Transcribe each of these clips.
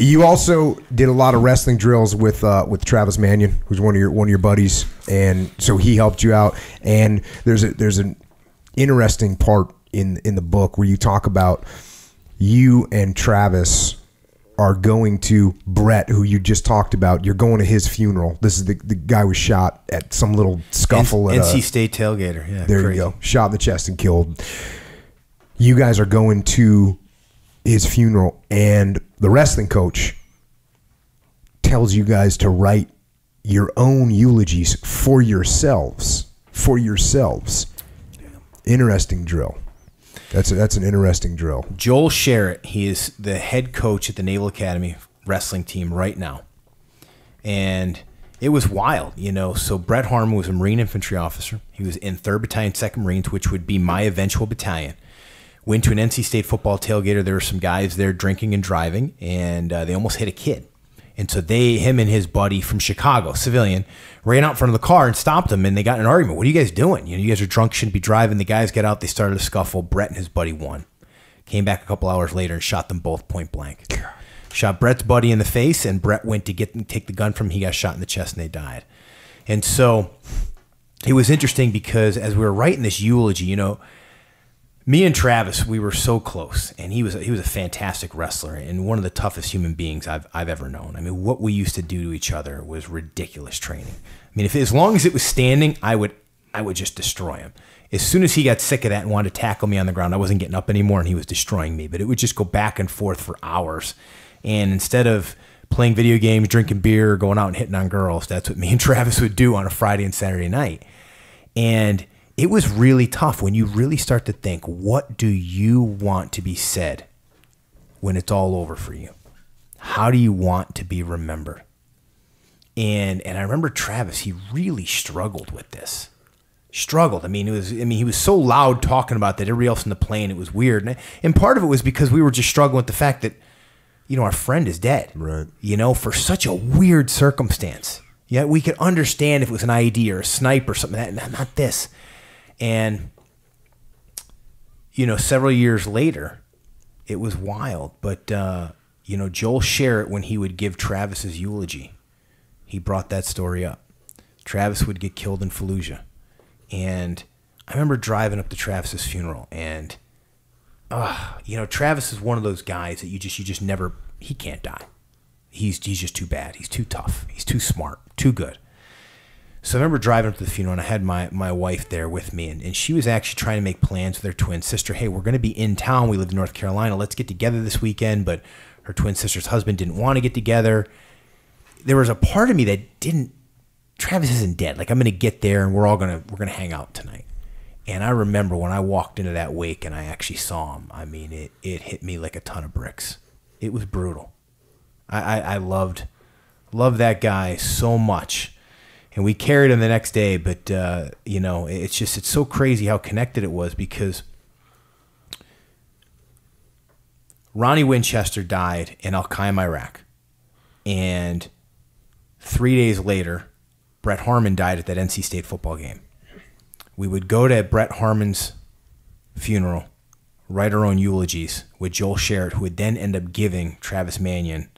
You also did a lot of wrestling drills with Travis Mannion, who's one of your buddies, and so he helped you out. And there's an interesting part in the book where you talk about you and Travis are going to Brett, who you just talked about. You're going to his funeral. This is the guy who was shot at some little scuffle. NC State tailgater. Yeah, there crazy. You go. Shot in the chest and killed. You guys are going to his funeral, and the wrestling coach tells you guys to write your own eulogies for yourselves. Interesting drill. That's an interesting drill. Joel Sherritt, he is the head coach at the Naval Academy wrestling team right now. And it was wild, So Brett Harmon was a Marine infantry officer. He was in 3rd Battalion, 2nd Marines, which would be my eventual battalion. Went to an NC State football tailgater. There were some guys there drinking and driving, and they almost hit a kid. And so him and his buddy from Chicago, civilian, ran out in front of the car and stopped them, and they got in an argument. What are you guys doing? You guys are drunk, shouldn't be driving. The guys get out, they started a scuffle. Brett and his buddy won. Came back a couple hours later and shot them both point blank. Shot Brett's buddy in the face, and Brett went to take the gun from him. He got shot in the chest, and they died. And so it was interesting because as we were writing this eulogy, me and Travis, we were so close, and he was a fantastic wrestler and one of the toughest human beings I've ever known. I mean, what we used to do to each other was ridiculous training. I mean, as long as it was standing, I would just destroy him. As soon as he got sick of that and wanted to tackle me on the ground, I wasn't getting up anymore, and he was destroying me. But it would just go back and forth for hours. And instead of playing video games, drinking beer, going out and hitting on girls, that's what me and Travis would do on a Friday and Saturday night. And it was really tough when you really start to think, what do you want to be said when it's all over for you? How do you want to be remembered? And I remember Travis, he really struggled with this. I mean, he was so loud talking about that everybody else in the plane, it was weird. And part of it was because we were just struggling with the fact that, our friend is dead. Right. For such a weird circumstance. Yeah, we could understand if it was an IED or a snipe or something like that, not this. And, several years later, it was wild. But, Joel Sherritt, when he would give Travis's eulogy, he brought that story up. Travis would get killed in Fallujah. And I remember driving up to Travis's funeral. And, Travis is one of those guys that you just never, he can't die. He's just too bad. He's too tough. He's too smart, too good. So I remember driving up to the funeral, and I had my wife there with me, and she was actually trying to make plans with her twin sister. Hey, we're going to be in town. We live in North Carolina. Let's get together this weekend. But her twin sister's husband didn't want to get together. There was a part of me that didn't. Travis isn't dead. Like, I'm going to get there, and we're going to hang out tonight. And I remember when I walked into that wake and I actually saw him. I mean, it hit me like a ton of bricks. It was brutal. I loved that guy so much. And we carried him the next day, but, it's so crazy how connected it was because Ronnie Winchester died in Al-Qaim, Iraq. And 3 days later, Brett Harmon died at that NC State football game. We would go to Brett Harmon's funeral, write our own eulogies with Joel Sherritt, who would then end up giving Travis Mannion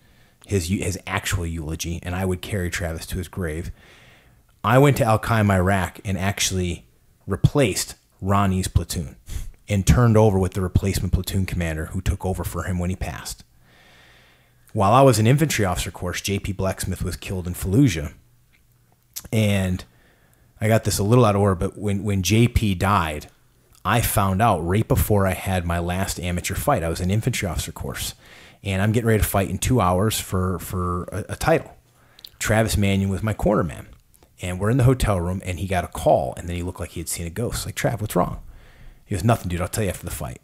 his actual eulogy, and I would carry Travis to his grave. I went to Al-Qaim, Iraq, and actually replaced Ronnie's platoon and turned over with the replacement platoon commander who took over for him when he passed. While I was an infantry officer course, J.P. Blacksmith was killed in Fallujah. And I got this a little out of order, but when J.P. died, I found out right before I had my last amateur fight. I was an infantry officer course, and I'm getting ready to fight in 2 hours for a title. Travis Mannion was my corner man. And we're in the hotel room, and he got a call, and then he looked like he had seen a ghost. Like, Trav, what's wrong? He goes, nothing, dude. I'll tell you after the fight.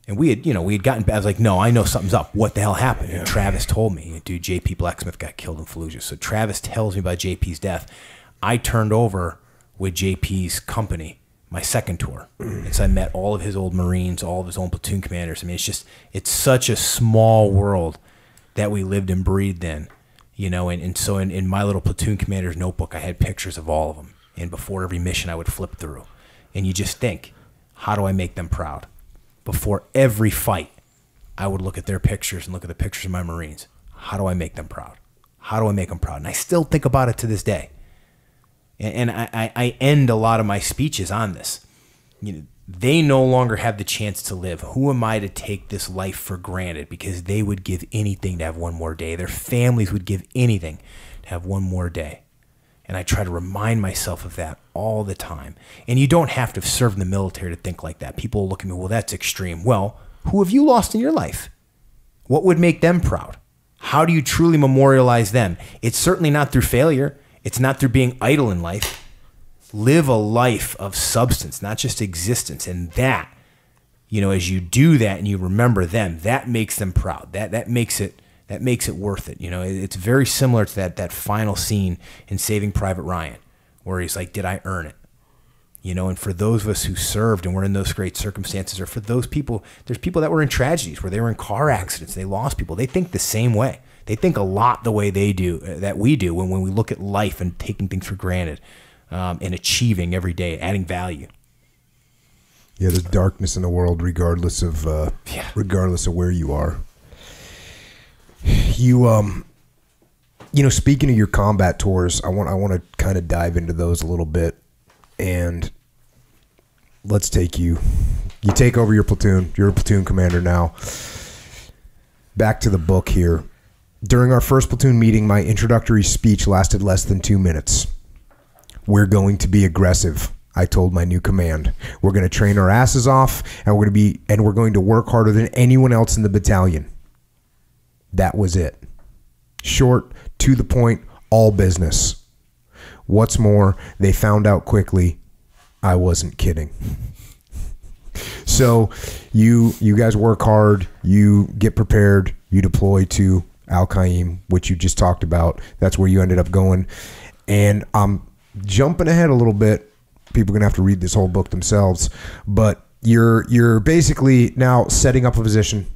And we had gotten, I was like, no, I know something's up. What the hell happened? And Travis told me, dude, J.P. Blacksmith got killed in Fallujah. So Travis tells me about J.P.'s death. I turned over with J.P.'s company, my second tour. And so I met all of his old Marines, all of his own platoon commanders. I mean, it's such a small world that we lived and breathed in. And so in my little platoon commander's notebook, I had pictures of all of them. And before every mission, I would flip through. And you just think, how do I make them proud? Before every fight, I would look at their pictures and look at the pictures of my Marines. How do I make them proud? How do I make them proud? And I still think about it to this day. And I end a lot of my speeches on this. You know, they no longer have the chance to live. Who am I to take this life for granted? Because they would give anything to have one more day. Their families would give anything to have one more day. And I try to remind myself of that all the time. And you don't have to serve in the military to think like that. People look at me, well, that's extreme. Well, who have you lost in your life? What would make them proud? How do you truly memorialize them? It's certainly not through failure. It's not through being idle in life. Live a life of substance, not just existence. And that, you know, as you do that and you remember them, that makes them proud. That makes it worth it. You know, it's very similar to that final scene in Saving Private Ryan, where he's like, did I earn it? You know, and for those of us who served and were in those great circumstances, or for those people, there's people that were in tragedies where they were in car accidents, they lost people. They think the same way. They think a lot the way they do, that we do when we look at life and taking things for granted, and achieving every day, adding value. Yeah, there's darkness in the world, regardless of where you are. You know, speaking of your combat tours, I want to kind of dive into those a little bit, and let's take you take over your platoon. You're a platoon commander now. Back to the book here. During our first platoon meeting, my introductory speech lasted less than 2 minutes. We're going to be aggressive, I told my new command. We're going to train our asses off, and we're going to work harder than anyone else in the battalion. That was it. Short, to the point, all business. What's more, they found out quickly I wasn't kidding. So you guys work hard, you get prepared, you deploy to Al-Qaim, which you just talked about. That's where you ended up going. And I'm jumping ahead a little bit. People are going to have to read this whole book themselves. But you're basically now setting up a position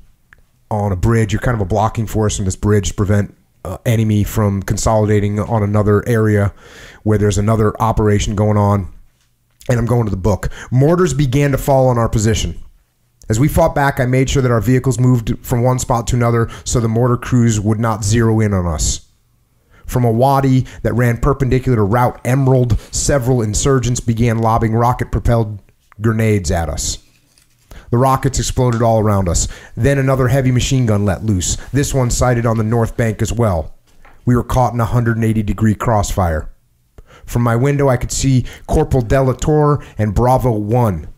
on a bridge. You're kind of a blocking force on this bridge to prevent enemy from consolidating on another area where there's another operation going on. And I'm going to the book. Mortars began to fall on our position. As we fought back, I made sure that our vehicles moved from one spot to another so the mortar crews would not zero in on us. From a wadi that ran perpendicular to Route Emerald, several insurgents began lobbing rocket-propelled grenades at us. The rockets exploded all around us. Then another heavy machine gun let loose. This one sighted on the north bank as well. We were caught in a 180-degree crossfire. From my window, I could see Corporal Delator and Bravo 1.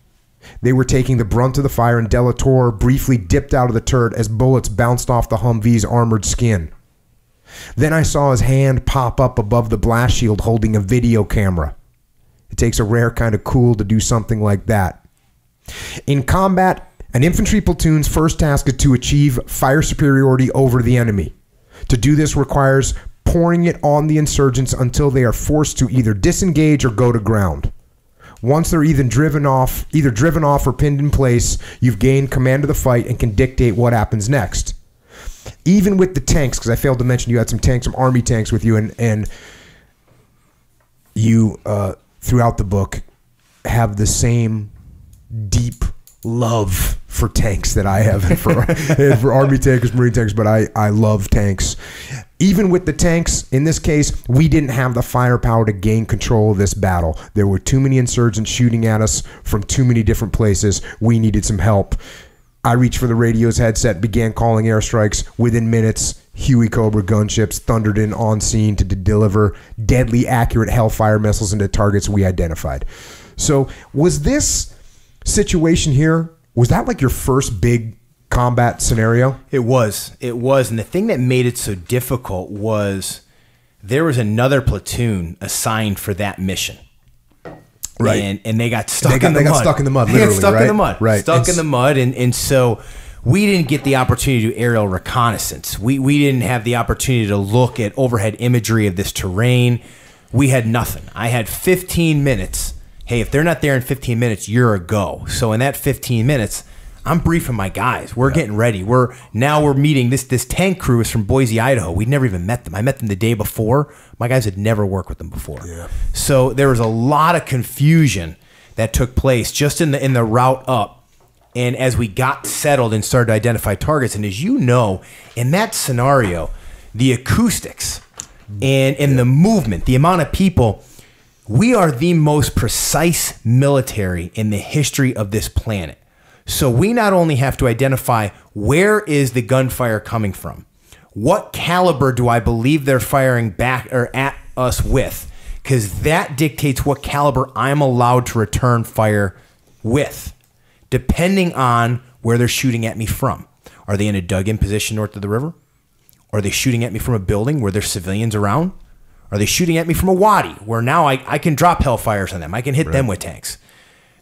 They were taking the brunt of the fire, and Delator briefly dipped out of the turret as bullets bounced off the Humvee's armored skin. Then I saw his hand pop up above the blast shield holding a video camera. It takes a rare kind of cool to do something like that. In combat, an infantry platoon's first task is to achieve fire superiority over the enemy. To do this requires pouring it on the insurgents until they are forced to either disengage or go to ground. Once they're either driven off or pinned in place, you've gained command of the fight and can dictate what happens next. Even with the tanks, because I failed to mention you had some Army tanks with you, and you, throughout the book, have the same deep love for tanks that I have, and for Army tankers, Marine tankers, but I love tanks. Even with the tanks, in this case, we didn't have the firepower to gain control of this battle. There were too many insurgents shooting at us from too many different places. We needed some help. I reached for the radio's headset, began calling airstrikes. Within minutes, Huey Cobra gunships thundered in on scene to deliver deadly accurate Hellfire missiles into targets we identified. So was this situation here, was that like your first big combat scenario? It was. And the thing that made it so difficult was there was another platoon assigned for that mission. Right. And they got stuck in the mud. They got stuck in the mud, literally, They got stuck in the mud. Right. Stuck in the mud. And so we didn't get the opportunity to do aerial reconnaissance. We didn't have the opportunity to look at overhead imagery of this terrain. We had nothing. I had 15 minutes. Hey, if they're not there in 15 minutes, you're a go. So in that 15 minutes, I'm briefing my guys. We're getting ready. We're meeting this tank crew is from Boise, Idaho. We'd never even met them. I met them the day before. My guys had never worked with them before. Yeah. So there was a lot of confusion that took place just in the route up. And as we got settled and started to identify targets, and as you know, in that scenario, the acoustics and the movement, the amount of people, we are the most precise military in the history of this planet. So we not only have to identify where is the gunfire coming from, what caliber do I believe they're firing back or at us with, because that dictates what caliber I'm allowed to return fire with, depending on where they're shooting at me from. Are they in a dug-in position north of the river? Are they shooting at me from a building where there's civilians around? Are they shooting at me from a wadi where now I can drop hellfires on them? I can hit them with tanks.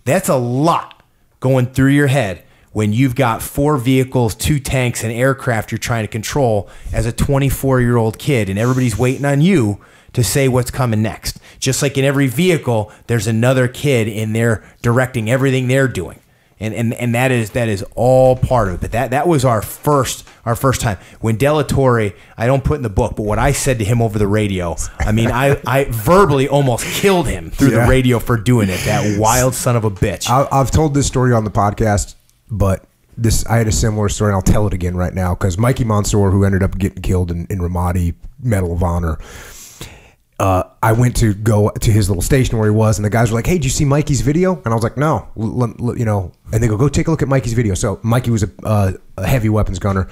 That's a lot going through your head when you've got 4 vehicles, 2 tanks, and aircraft you're trying to control as a 24-year-old kid, and everybody's waiting on you to say what's coming next. Just like in every vehicle, there's another kid in there directing everything they're doing. And that is all part of it. But that was our first time. When De La Torre, I don't put in the book, but what I said to him over the radio, I mean, I verbally almost killed him through the radio for doing it. That wild son of a bitch. I've told this story on the podcast, but I had a similar story, and I'll tell it again right now, because Mikey Mansour, who ended up getting killed in Ramadi, Medal of Honor, I went to go to his little station where he was, and the guys were like, "Hey, did you see Mikey's video?" And I was like, "No," you know. And they go take a look at Mikey's video. So Mikey was a heavy weapons gunner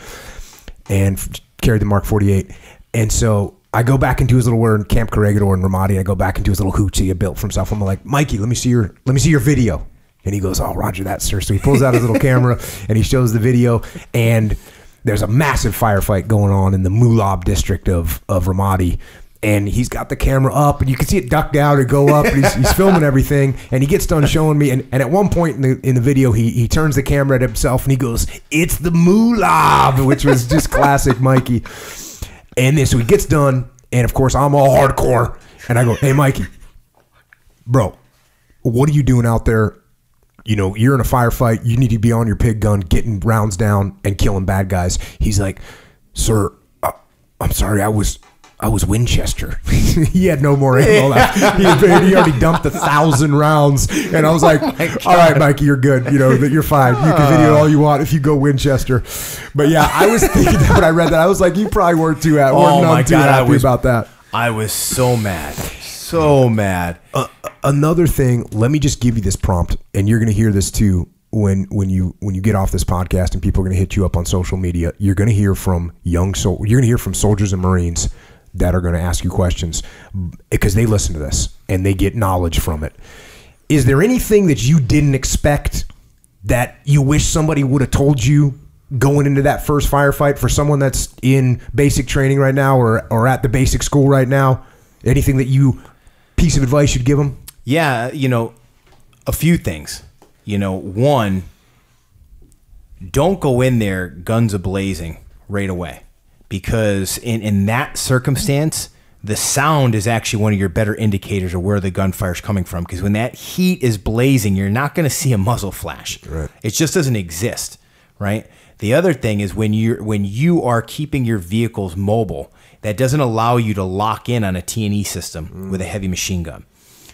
and carried the Mark 48. And so I go back into his little, we're in Camp Corregidor in Ramadi, and I go back into his little hoochie he built for himself. I'm like, "Mikey, let me see your video." And he goes, "Oh, Roger that, sir." So he pulls out his little camera and he shows the video, and there's a massive firefight going on in the Mulab district of Ramadi. And he's got the camera up, and you can see it duck down and go up, and he's filming everything, and he gets done showing me, and at one point in the video, he turns the camera at himself, and he goes, "It's the Mulab," which was just classic Mikey. And then so he gets done, and of course, I'm all hardcore, and I go, "Hey, Mikey, bro, what are you doing out there? You know, you're in a firefight. You need to be on your pig gun, getting rounds down and killing bad guys." He's like, "Sir, I'm sorry, I was Winchester." He had no more ammo left. He already dumped 1,000 rounds, and I was like, "All right, Mikey, you're good. You know that you're fine. You can video all you want if you go Winchester." But yeah, I was thinking that when I read that, I was like, "You probably weren't too happy. Happy about that." I was so mad, so mad. Another thing, let me just give you this prompt, and you're going to hear this too when you get off this podcast, and people are going to hit you up on social media. You're going to hear from you're going to hear from soldiers and Marines that are going to ask you questions because they listen to this and they get knowledge from it. Is there anything that you didn't expect that you wish somebody would have told you going into that first firefight, for someone that's in basic training right now or at the basic school right now? Anything that piece of advice you'd give them? Yeah, you know, a few things. You know, one, don't go in there guns a-blazing right away. Because in that circumstance, the sound is actually one of your better indicators of where the gunfire is coming from. Because when that heat is blazing, you're not going to see a muzzle flash. Right. It just doesn't exist, right? The other thing is when you are keeping your vehicles mobile, that doesn't allow you to lock in on a T&E system with a heavy machine gun.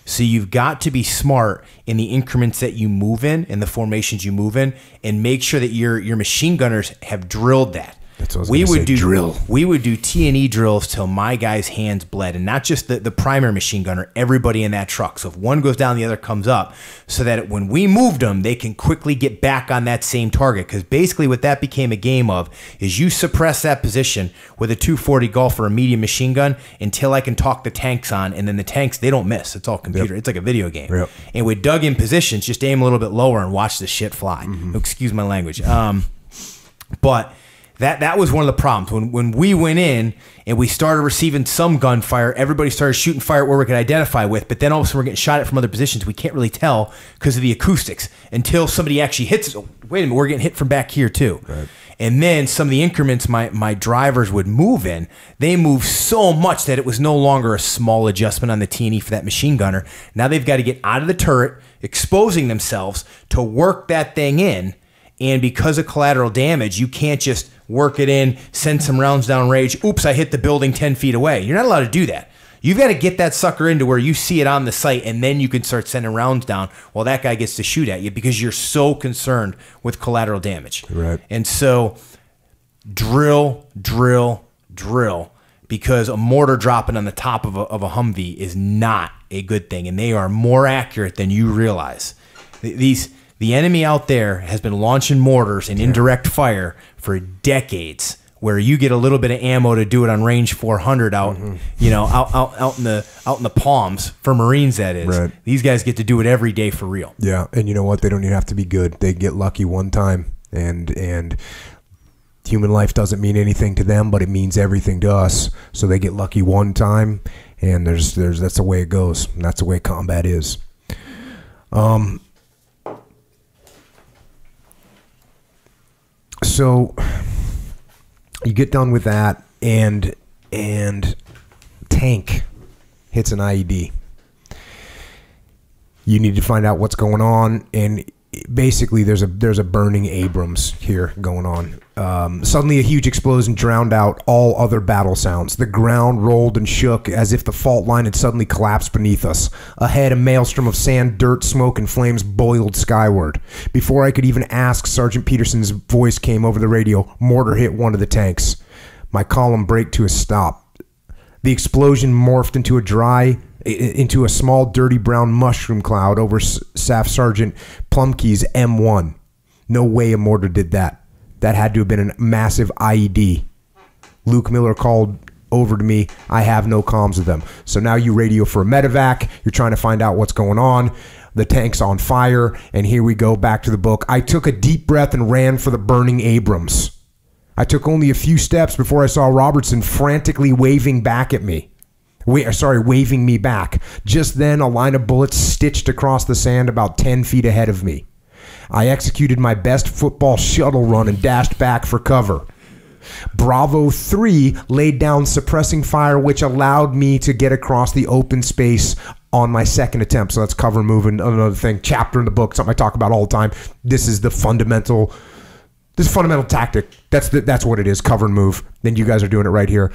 So you've got to be smart in the increments that you move in and the formations you move in, and make sure that your machine gunners have drilled that. That's what I was gonna say, drill. We would do T&E drills till my guy's hands bled, and not just the primary machine gunner, everybody in that truck. So if one goes down, the other comes up, so that when we moved them, they can quickly get back on that same target. Because basically what that became a game of is you suppress that position with a 240 Golf or a medium machine gun until I can talk the tanks on, and then the tanks, they don't miss. It's all computer. Yep. It's like a video game. Yep. And with dug in positions, just aim a little bit lower and watch the shit fly. Mm-hmm. Excuse my language. But that was one of the problems. When we went in and we started receiving some gunfire, everybody started shooting fire at where we could identify with, but then all of a sudden we're getting shot at from other positions. We can't really tell because of the acoustics until somebody actually hits us. Oh, wait a minute, we're getting hit from back here too. Right. And then some of the increments my drivers would move in, they moved so much that it was no longer a small adjustment on the T&E for that machine gunner. Now they've got to get out of the turret, exposing themselves to work that thing in. And because of collateral damage, you can't just work it in, send some rounds down range. Oops, I hit the building 10 feet away. You're not allowed to do that. You've got to get that sucker into where you see it on the sight, and then you can start sending rounds down while that guy gets to shoot at you because you're so concerned with collateral damage. Right. And so drill, because a mortar dropping on the top of a Humvee is not a good thing, and they are more accurate than you realize. The enemy out there has been launching mortars and indirect fire for decades, where you get a little bit of ammo to do it on range 400 out, out in the palms for Marines. That is, right. These guys get to do it every day for real. Yeah, and you know what? They don't even have to be good. They get lucky one time, and human life doesn't mean anything to them, but it means everything to us. So they get lucky one time, and that's the way it goes. And that's the way combat is. So you get done with that, and tank hits an IED. You need to find out what's going on, and basically there's a burning Abrams here going on. Suddenly a huge explosion drowned out all other battle sounds. The ground rolled and shook as if the fault line had suddenly collapsed beneath us. Ahead, a maelstrom of sand, dirt, smoke, and flames boiled skyward. Before I could even ask, Sergeant Peterson's voice came over the radio. Mortar hit one of the tanks. My column braked to a stop. The explosion morphed into a small, dirty brown mushroom cloud over Staff Sergeant Plumkey's M1. No way a mortar did that. That had to have been a massive IED. Luke Miller called over to me. I have no comms with them. So now you radio for a medevac. You're trying to find out what's going on. The tank's on fire. And here we go back to the book. I took a deep breath and ran for the burning Abrams. I took only a few steps before I saw Robertson frantically waving back at me. Waving me back. Just then, a line of bullets stitched across the sand about 10 feet ahead of me. I executed my best football shuttle run and dashed back for cover. Bravo 3 laid down suppressing fire, which allowed me to get across the open space on my second attempt. So that's cover move, and another thing, chapter in the book, something I talk about all the time. This is the fundamental tactic. That's what it is, cover and move. Then you guys are doing it right here.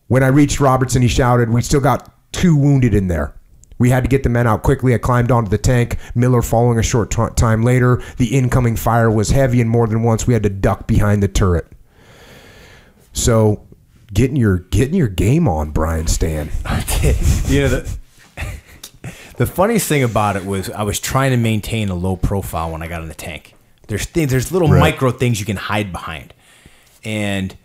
When I reached Robertson, he shouted, "We still got 2 wounded in there." We had to get the men out quickly. I climbed onto the tank, Miller following a short time later. The incoming fire was heavy, and more than once we had to duck behind the turret. So, getting your game on, Brian Stan. The funniest thing about it was I was trying to maintain a low profile when I got in the tank. There's little micro things you can hide behind. And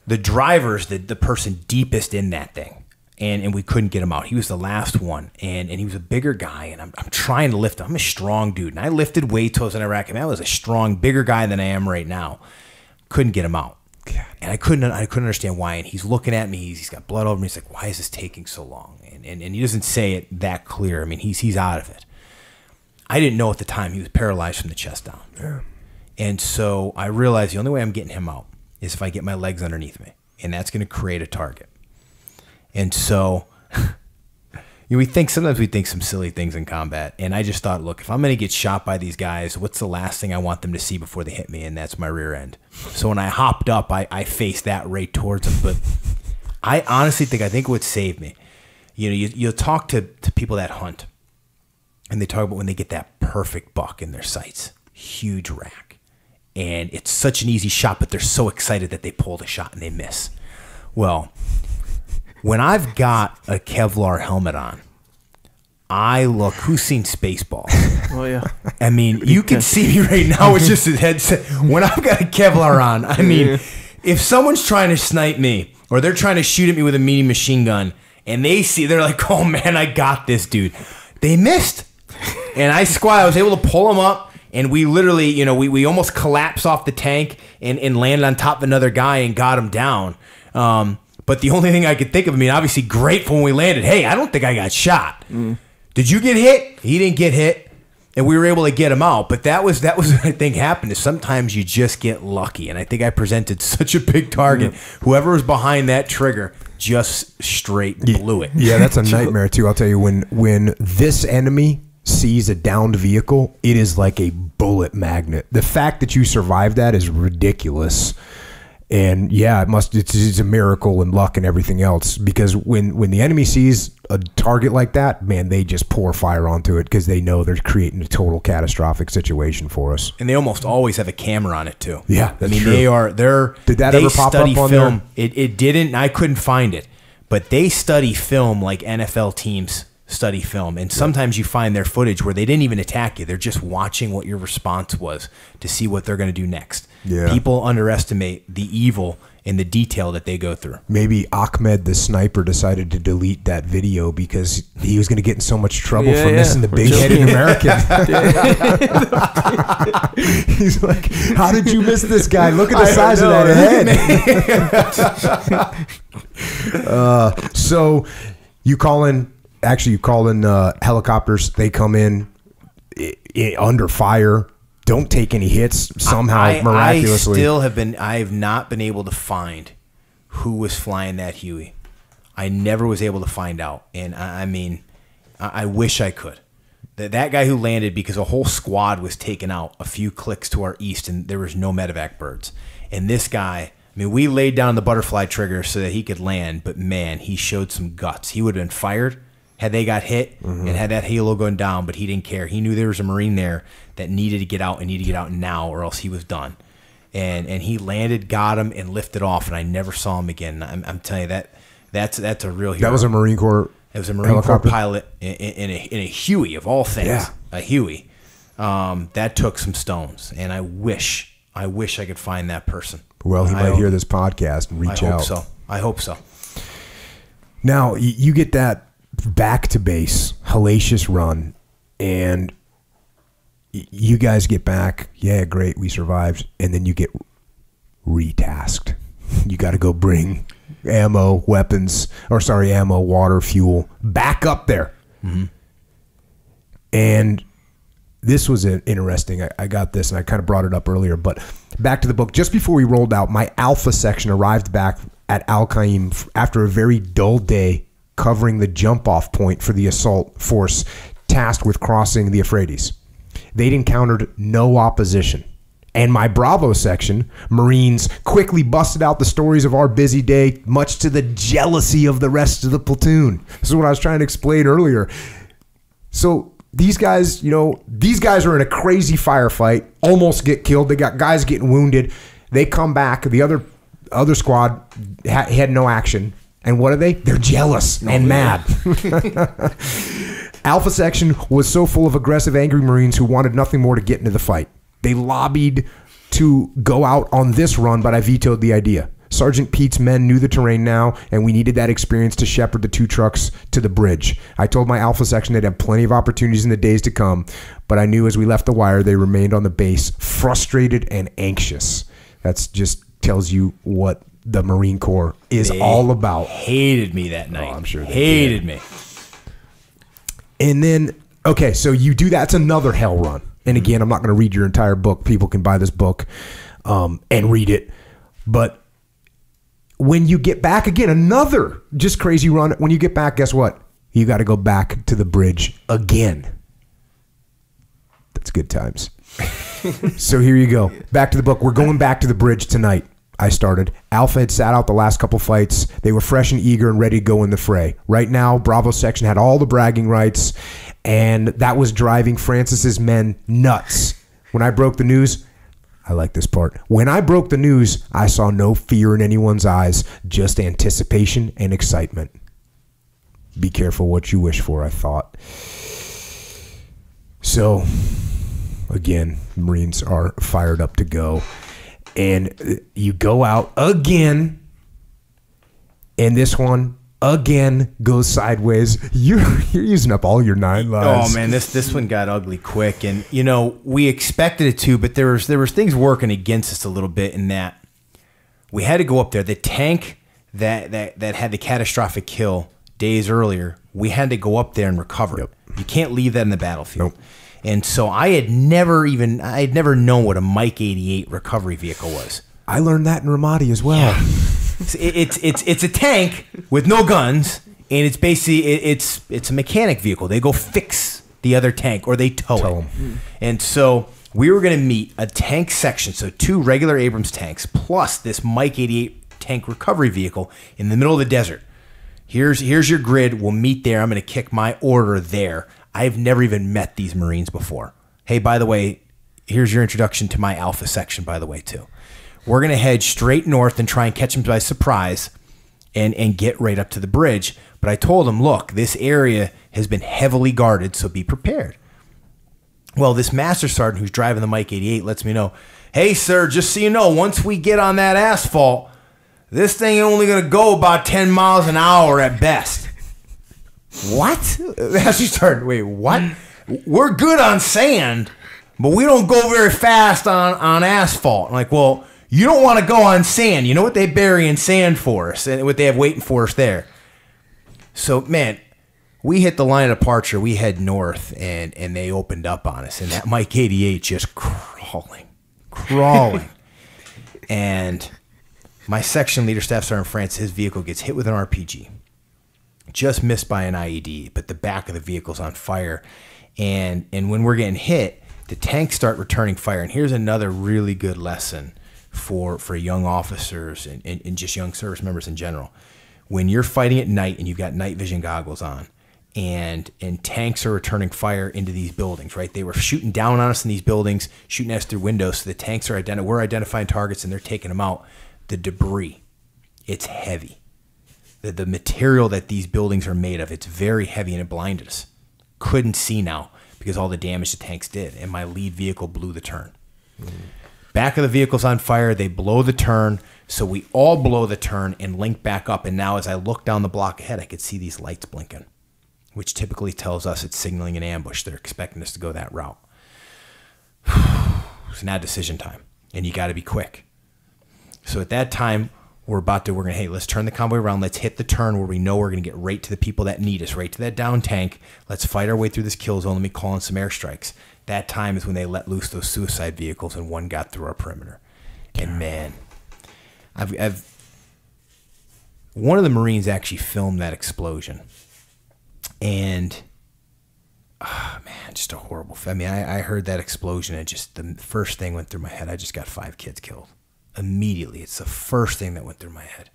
the driver's the person deepest in that thing. And we couldn't get him out. He was the last one. And he was a bigger guy. And I'm trying to lift him. I'm a strong dude. And I lifted weights when I was in Iraq. I mean, I was a strong, bigger guy than I am right now. Couldn't get him out. God. And I couldn't understand why. And he's looking at me. He's got blood over me. He's like, why is this taking so long? And he doesn't say it that clear. I mean, he's out of it. I didn't know at the time he was paralyzed from the chest down. Yeah. And so I realized the only way I'm getting him out is if I get my legs underneath me. And that's going to create a target. And so sometimes we think some silly things in combat. And I just thought, look, if I'm going to get shot by these guys, what's the last thing I want them to see before they hit me? And that's my rear end. So when I hopped up, I faced that right towards them. But I honestly think it would save me. You'll talk to people that hunt, and they talk about when they get that perfect buck in their sights, huge rack. And it's such an easy shot, but they're so excited that they pull the shot and they miss. Well, when I've got a Kevlar helmet on, I look, who's seen Spaceballs? Oh, yeah. I mean, you can see me right now. It's just his headset. When I've got a Kevlar on, I mean, if someone's trying to snipe me or they're trying to shoot at me with a medium machine gun and they're like, oh, man, I got this, dude. They missed. And I was able to pull them up. And we literally, we almost collapsed off the tank and landed on top of another guy and got him down. But the only thing I could think of, obviously grateful when we landed. Hey, I don't think I got shot. Did you get hit? He didn't get hit. And we were able to get him out. But that was what I think happened, is sometimes you just get lucky. And I think I presented such a big target. Whoever was behind that trigger just straight blew it. Yeah, that's a nightmare too. I'll tell you, when this enemy sees a downed vehicle, it is like a bullet magnet. The fact that you survived that is ridiculous. And yeah, it's a miracle and luck and everything else, because when the enemy sees a target like that, man, they just pour fire onto it because they know they're creating a total catastrophic situation for us. And they almost always have a camera on it too. Yeah, that's true. Did that ever pop up on film. It didn't. I couldn't find it, but they study film like NFL teams study film, and sometimes you find their footage where they didn't even attack you. They're just watching what your response was to see what they're going to do next. Yeah. People underestimate the evil and the detail that they go through. Maybe Ahmed the sniper decided to delete that video because he was going to get in so much trouble for missing the big-headed American. He's like, how did you miss this guy? Look at the size of that head. So you call in helicopters. They come in under fire. Don't take any hits somehow, miraculously. I have not been able to find who was flying that Huey. I never was able to find out. And I wish I could. That guy who landed, because a whole squad was taken out a few clicks to our east and there was no medevac birds. And this guy, we laid down the butterfly trigger so that he could land, but man, he showed some guts. He would have been fired had they got hit and had that halo going down, but he didn't care. He knew there was a Marine there that needed to get out and needed to get out now, or else he was done. And he landed, got him, and lifted off, and I never saw him again. I'm telling you, that's a real hero. That was a Marine Corps. It was a Marine Corps pilot in a Huey of all things. Yeah. A Huey. That took some stones, and I wish I could find that person. Well, he might hear this podcast and reach out. I hope so. Now, you get that back to base, hellacious run, and you guys get back. Yeah, great, we survived. And then you get retasked. You got to go bring ammo, water, fuel back up there. Mm-hmm. And this was interesting. I got this, and I kind of brought it up earlier, but back to the book. Just before we rolled out, my Alpha section arrived back at Al Qaim after a very dull day covering the jump-off point for the assault force tasked with crossing the Euphrates. They'd encountered no opposition. And my Bravo section, Marines, quickly busted out the stories of our busy day, much to the jealousy of the rest of the platoon. This is what I was trying to explain earlier. So these guys are in a crazy firefight, almost get killed. They got guys getting wounded. They come back. The other squad had no action. And what are they? They're jealous and mad. Alpha section was so full of aggressive, angry Marines who wanted nothing more to get into the fight. They lobbied to go out on this run, but I vetoed the idea. Sergeant Pete's men knew the terrain now, and we needed that experience to shepherd the two trucks to the bridge. I told my Alpha section they'd have plenty of opportunities in the days to come, but I knew as we left the wire, they remained on the base, frustrated and anxious. That's just tells you what the Marine Corps is all about. Hated me that night. Oh, I'm sure they hated me. And then, okay, so you do that's another hell run. And again, I'm not going to read your entire book. People can buy this book and read it. But when you get back again, another just crazy run. When you get back, guess what? You got to go back to the bridge again. That's good times. So here you go. Back to the book. We're going back to the bridge tonight. I started. Alpha had sat out the last couple fights. They were fresh and eager and ready to go in the fray. Right now, Bravo section had all the bragging rights, and that was driving Francis's men nuts. When I broke the news, I like this part. When I broke the news, I saw no fear in anyone's eyes, just anticipation and excitement. Be careful what you wish for, I thought. So, again, Marines are fired up to go. And you go out again, and this one again goes sideways. You're using up all your 9 lives. Oh man, this one got ugly quick, and we expected it to, but there was things working against us a little bit in that we had to go up there. The tank that had the catastrophic kill days earlier, we had to go up there and recover it. You can't leave that in the battlefield. Nope. And so I had never known what a Mike 88 recovery vehicle was. I learned that in Ramadi as well. Yeah. It's a tank with no guns, and it's basically it's a mechanic vehicle. They go fix the other tank or they tow it. And so We were going to meet a tank section, so 2 regular Abrams tanks, plus this Mike 88 tank recovery vehicle in the middle of the desert. Here's your grid. We'll meet there. I'm going to kick my order there. I've never even met these Marines before. Hey, by the way, here's your introduction to my Alpha section, by the way, too. We're going to head straight north and try and catch them by surprise and get right up to the bridge. But I told them, look, this area has been heavily guarded, so be prepared. Well, this master sergeant who's driving the Mike 88 lets me know, hey, sir, just so you know, once we get on that asphalt, this thing is only going to go about 10 miles an hour at best. What? Master sergeant, wait, what? We're good on sand, but we don't go very fast on asphalt. I'm like, well, you don't want to go on sand. You know what they bury in sand for us and what they have waiting for us there. So, man, we hit the line of departure. We head north, and they opened up on us. And that Mike 88 just crawling. And my section leader, Staff Sergeant France, his vehicle gets hit with an RPG. Just missed by an IED, but the back of the vehicle's on fire. And when we're getting hit, the tanks start returning fire. And here's another really good lesson for young officers and just young service members in general. When you're fighting at night and you've got night vision goggles on, and tanks are returning fire into these buildings, right? They were shooting down on us in these buildings, shooting at us through windows. So the tanks are we're identifying targets and they're taking them out. The debris, it's heavy. The material that these buildings are made of, it's very heavy, and it blinded us. Couldn't see now because all the damage the tanks did, and my lead vehicle blew the turn. Back of the vehicle's on fire. They blow the turn, so we all blow the turn and link back up. And now as I look down the block ahead, I could see these lights blinking, which typically tells us it's signaling an ambush. They're expecting us to go that route. It's now decision time, and you got to be quick. So at that time, we're going to, hey, let's turn the convoy around. Let's hit the turn where we know we're going to get right to the people that need us, right to that down tank. Let's fight our way through this kill zone. Let me call in some airstrikes. That time is when they let loose those suicide vehicles, and one got through our perimeter. And man, one of the Marines actually filmed that explosion. And, man, just a horrible. I mean, I heard that explosion, and just the first thing went through my head. I just got 5 kids killed. Immediately. It's the first thing that went through my head.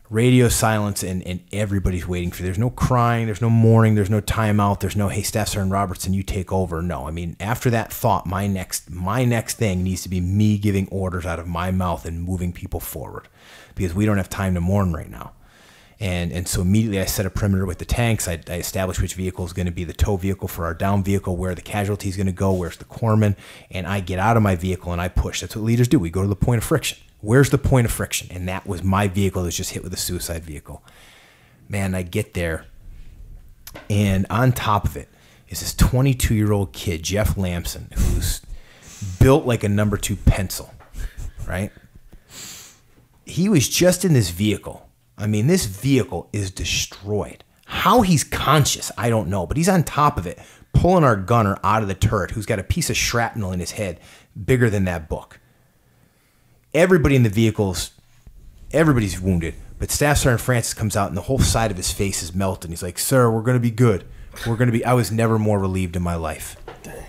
Radio silence, and everybody's waiting for. There's no crying, there's no mourning, there's no timeout, there's no, hey, Staff Sergeant Robertson, you take over. No, I mean, after that thought, my next thing needs to be me giving orders out of my mouth and moving people forward, because we don't have time to mourn right now. And so immediately I set a perimeter with the tanks. I established which vehicle is going to be the tow vehicle for our down vehicle, where the casualty is going to go, where's the corpsman, and I get out of my vehicle and I push. That's what leaders do. We go to the point of friction. Where's the point of friction? And that was my vehicle that was just hit with a suicide vehicle. Man, I get there, and on top of it is this 22-year-old kid, Jeff Lamson, who's built like a number 2 pencil, right? He was just in this vehicle. I mean, this vehicle is destroyed. How he's conscious, I don't know, but he's on top of it, pulling our gunner out of the turret, who's got a piece of shrapnel in his head bigger than that book. Everybody in the vehicles, everybody's wounded, but Staff Sergeant Francis comes out and the whole side of his face is melted. He's like, sir, we're going to be good. I was never more relieved in my life. Dang.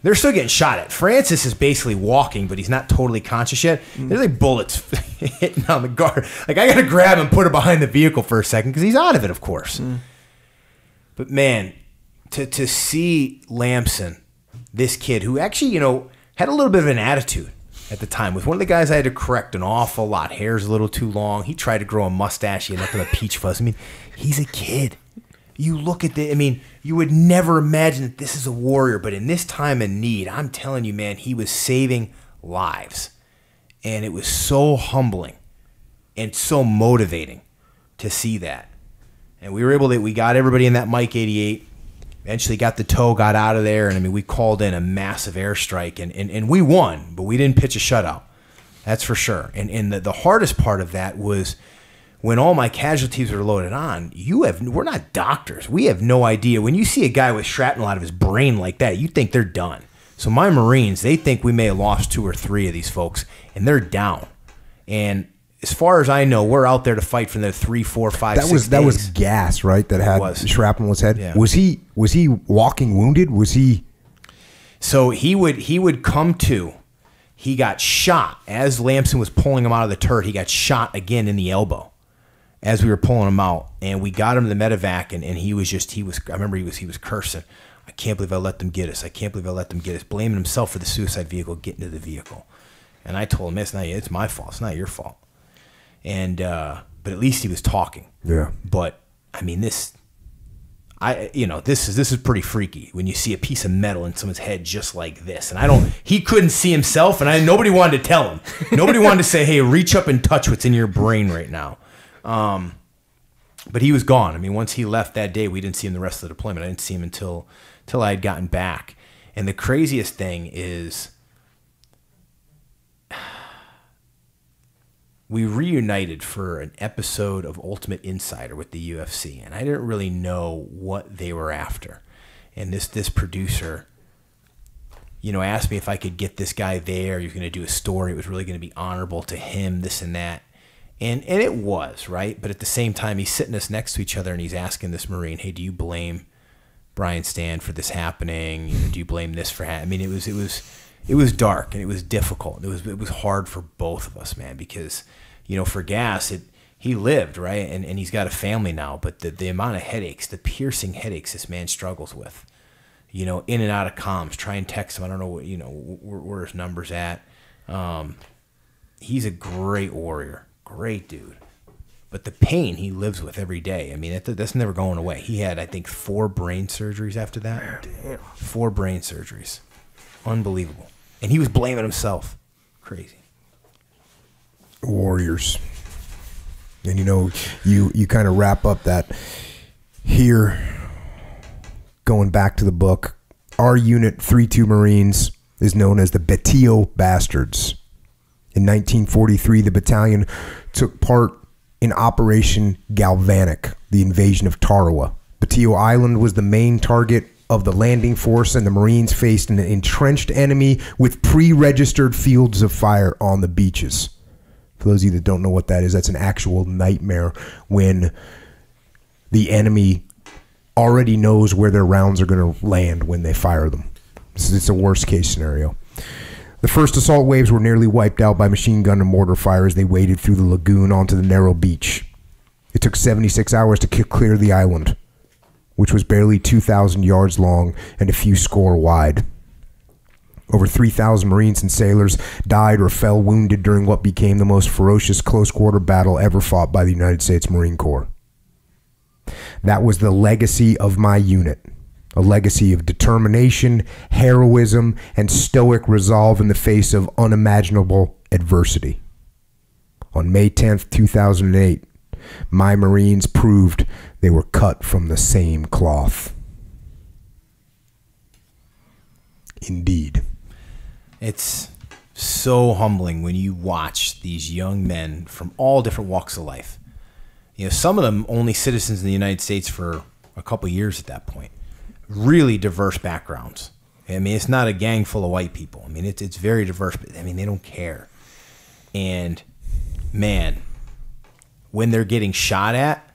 They're still getting shot at. Francis is basically walking, but he's not totally conscious yet. There's like bullets hitting on the guard. Like, I got to grab him, put him behind the vehicle for a second because he's out of it, of course. But man, to see Lamson, this kid who actually, had a little bit of an attitude at the time, was one of the guys I had to correct an awful lot. Hair's a little too long. He tried to grow a mustache. He ended up with a peach fuzz. I mean, he's a kid. You look at you would never imagine that this is a warrior, but in this time of need, I'm telling you, man, he was saving lives. And it was so humbling and so motivating to see that. And we got everybody in that Mike 88, eventually got the tow, got out of there, and I mean, we called in a massive airstrike, and we won, but we didn't pitch a shutout. That's for sure. And the hardest part of that was when all my casualties are loaded on, we're not doctors. We have no idea. When you see a guy with shrapnel out of his brain like that, you think they're done. So my Marines, they think we may have lost 2 or 3 of these folks, and they're down. And as far as I know, we're out there to fight for the 3, 4, 5, 6 days. That was gas, right? That had shrapnel in his head. Yeah. Was he walking wounded? Was he? So he would come to. He got shot as Lamson was pulling him out of the turret. He got shot again in the elbow as we were pulling him out, and we got him to the medevac, and he was. I remember he was cursing. I can't believe I let them get us. I can't believe I let them get us. Blaming himself for the suicide vehicle getting to the vehicle. And I told him, it's my fault. It's not your fault. And but at least he was talking. Yeah. But I mean, this is pretty freaky when you see a piece of metal in someone's head just like this. And he couldn't see himself, and nobody wanted to tell him. Nobody wanted to say, hey, reach up and touch what's in your brain right now. But he was gone. I mean, once he left that day, we didn't see him the rest of the deployment. I didn't see him until I had gotten back. And the craziest thing is we reunited for an episode of Ultimate Insider with the UFC, and I didn't really know what they were after. And this producer, asked me if I could get this guy there. He was going to do a story. It was really going to be honorable to him, this and that. And it was, right? But at the same time, he's sitting us next to each other, and he's asking this Marine, hey, do you blame Brian Stan for this happening? Do you blame this for happening? I mean, it was dark, and it was difficult. It was hard for both of us, man, because, for Gas, he lived, right? And he's got a family now, but the amount of headaches, the piercing headaches this man struggles with, in and out of comms, try and text him. I don't know where his number's at. He's a great warrior. Great dude. But the pain he lives with every day, I mean, that's never going away. He had, I think, 4 brain surgeries after that. Damn. 4 brain surgeries. Unbelievable. And he was blaming himself. Crazy. Warriors. And, you kind of wrap up that here, going back to the book, our unit, 3-2 Marines, is known as the Betillo Bastards. In 1943, the battalion took part in Operation Galvanic, the invasion of Tarawa. Betillo Island was the main target of the landing force, and the Marines faced an entrenched enemy with pre-registered fields of fire on the beaches. For those of you that don't know what that is, that's an actual nightmare when the enemy already knows where their rounds are going to land when they fire them. It's a worst-case scenario. The first assault waves were nearly wiped out by machine gun and mortar fire as they waded through the lagoon onto the narrow beach. It took 76 hours to clear the island, which was barely 2,000 yards long and a few score wide. Over 3,000 Marines and sailors died or fell wounded during what became the most ferocious close-quarter battle ever fought by the United States Marine Corps. That was the legacy of my unit. A legacy of determination, heroism, and stoic resolve in the face of unimaginable adversity. On May 10th, 2008, my Marines proved they were cut from the same cloth. Indeed. It's so humbling when you watch these young men from all different walks of life. Some of them only citizens in the United States for a couple years at that point. Really diverse backgrounds. I mean, it's not a gang full of white people. I mean, it's very diverse, but I mean, they don't care. And man, when they're getting shot at,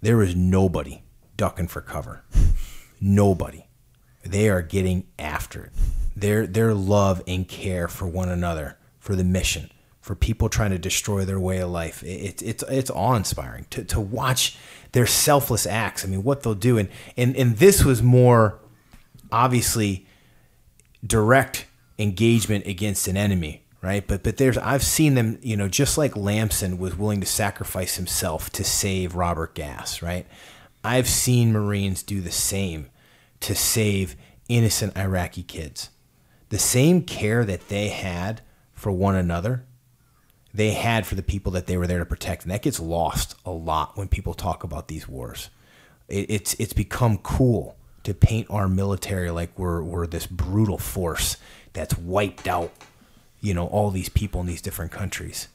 there is nobody ducking for cover. Nobody. They are getting after it. Their love and care for one another, for the mission, for people trying to destroy their way of life. It's awe-inspiring to watch their selfless acts. I mean, what they'll do. And this was more, obviously, direct engagement against an enemy, right? But I've seen them, just like Lamson was willing to sacrifice himself to save Robert Gass, right? I've seen Marines do the same to save innocent Iraqi kids. The same care that they had for one another, they had for the people that they were there to protect. And that gets lost a lot when people talk about these wars. It's become cool to paint our military like we're this brutal force that's wiped out, all these people in these different countries.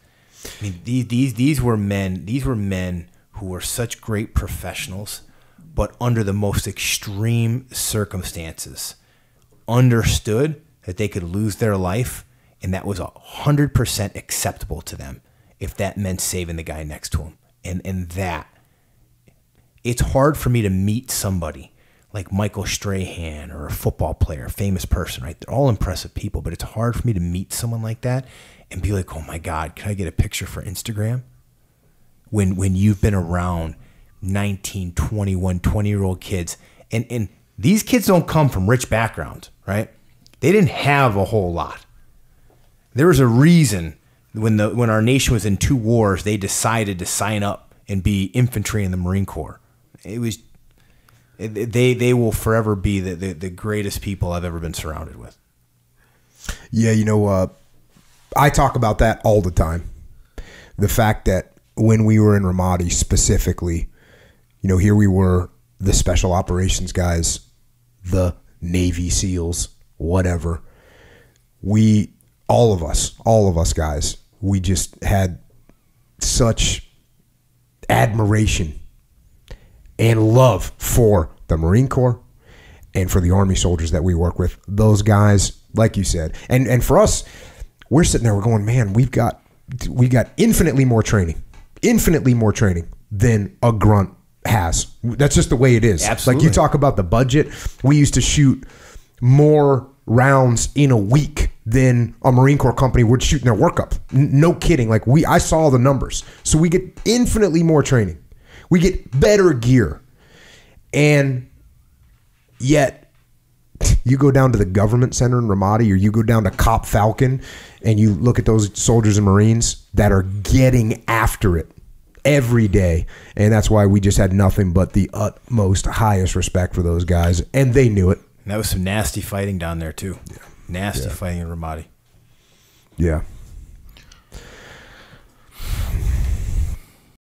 I mean, these were men who were such great professionals, but under the most extreme circumstances, understood that they could lose their life, and that was 100% acceptable to them if that meant saving the guy next to him. And that, it's hard for me to meet somebody like Michael Strahan or a football player, a famous person, right? They're all impressive people, but it's hard for me to meet someone like that and be like, oh my God, can I get a picture for Instagram? When you've been around 19, 21, 20-year-old kids, and these kids don't come from rich backgrounds, right? They didn't have a whole lot. There was a reason when our nation was in 2 wars, they decided to sign up and be infantry in the Marine Corps. They will forever be the greatest people I've ever been surrounded with. Yeah, I talk about that all the time. The fact that when we were in Ramadi specifically, here we were, the special operations guys, the Navy SEALs, whatever. All of us guys, we just had such admiration and love for the Marine Corps and for the Army soldiers that we work with. Those guys, like you said, and for us, we're sitting there, we're going, man, we got infinitely more training than a grunt has. That's just the way it is. Absolutely. Like you talk about the budget, we used to shoot more rounds in a week than a Marine Corps company would shoot in their workup. No kidding. Like I saw the numbers. So we get infinitely more training. We get better gear. And yet you go down to the government center in Ramadi, or you go down to Cop Falcon and you look at those soldiers and Marines that are getting after it every day. And that's why we just had nothing but the utmost highest respect for those guys. And they knew it. And that was some nasty fighting down there too. Yeah. Nasty fighting in Ramadi. Yeah.